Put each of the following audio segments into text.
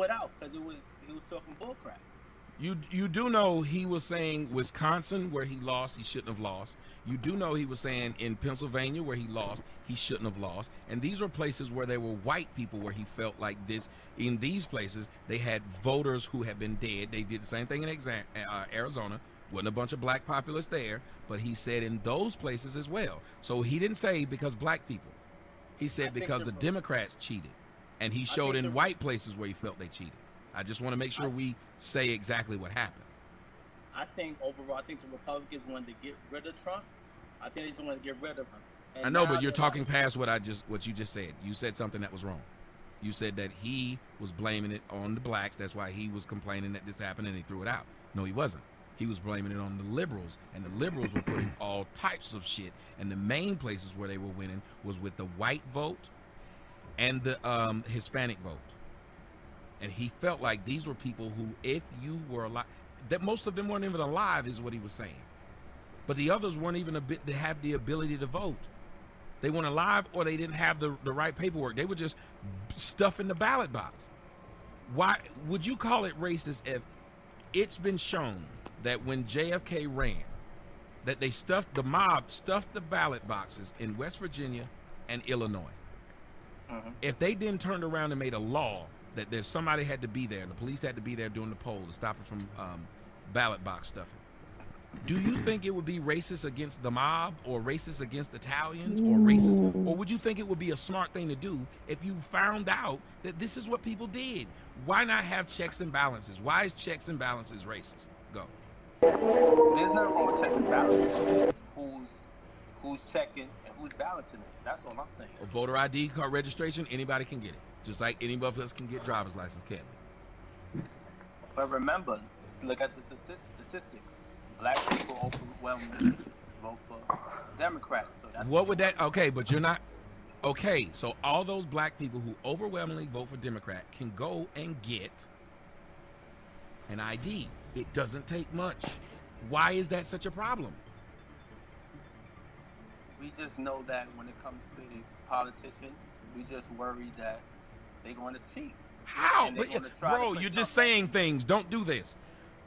it out because he was talking bullcrap. You do know he was saying Wisconsin where he lost, he shouldn't have lost. You do know he was saying in Pennsylvania where he lost, he shouldn't have lost. And these are places where there were white people where he felt like this. In these places, they had voters who had been dead. They did the same thing in Arizona. Wasn't a bunch of black populace there, but he said in those places as well. So he didn't say because black people. He I said think because the the Democrats cheated. And he I showed think in the white places where he felt they cheated. I just want to make sure I, we say exactly what happened. I think overall, I think the Republicans wanted to get rid of Trump. I think they just wanted to get rid of him, I and know, now but you're they're like, talking past what you just said. You said something that was wrong. You said that he was blaming it on the blacks. That's why he was complaining that this happened and he threw it out. No, he wasn't. He was blaming it on the liberals, and the liberals were putting all types of shit. And the main places where they were winning was with the white vote and the Hispanic vote. And he felt like these were people who, if you were alive, that most of them weren't even alive, is what he was saying. But the others weren't even a bit to have the ability to vote. They weren't alive, or they didn't have the right paperwork. They were just stuffing the ballot box. Why would you call it racist if it's been shown that when JFK ran, that the mob stuffed the ballot boxes in West Virginia and Illinois? mhm. If they then turned around and made a law that there's somebody had to be there, and the police had to be there during the poll to stop it from ballot box stuffing, do you think it would be racist against the mob, or racist against Italians, or racist, or would you think it would be a smart thing to do if you found out that this is what people did? Why not have checks and balances? Why is checks and balances racist? Go. There's nothing wrong with checks and balances. It's who's checking and who's balancing it. That's all I'm saying. A voter ID card registration, anybody can get it, just like anybody else can get driver's license, can't they? But remember, look at the statistics. Black people overwhelmingly vote for Democrats. So that's What would that? Okay, but you're not. Okay, so all those black people who overwhelmingly vote for Democrat can go and get an ID. It doesn't take much. Why is that such a problem? we just know that when it comes to these politicians, we just worry that they're going to cheat How? and they're But, going to try to bro, put you're Trump just back. saying things. Don't do this.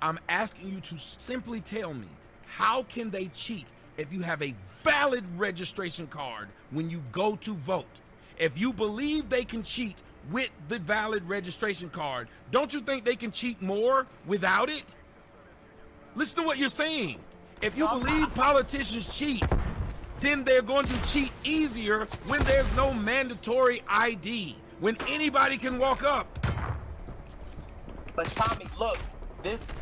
I'm asking you to simply tell me, how can they cheat if you have a valid registration card when you go to vote? If you believe they can cheat with the valid registration card, don't you think they can cheat more without it? Listen to what you're saying. If you believe politicians cheat, then they're going to cheat easier when there's no mandatory ID, when anybody can walk up. But Tommy, look, this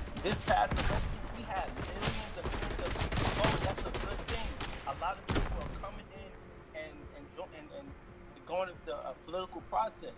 past election, we had millions of people vote. That's a good thing. A lot of people are coming in and going to the political process.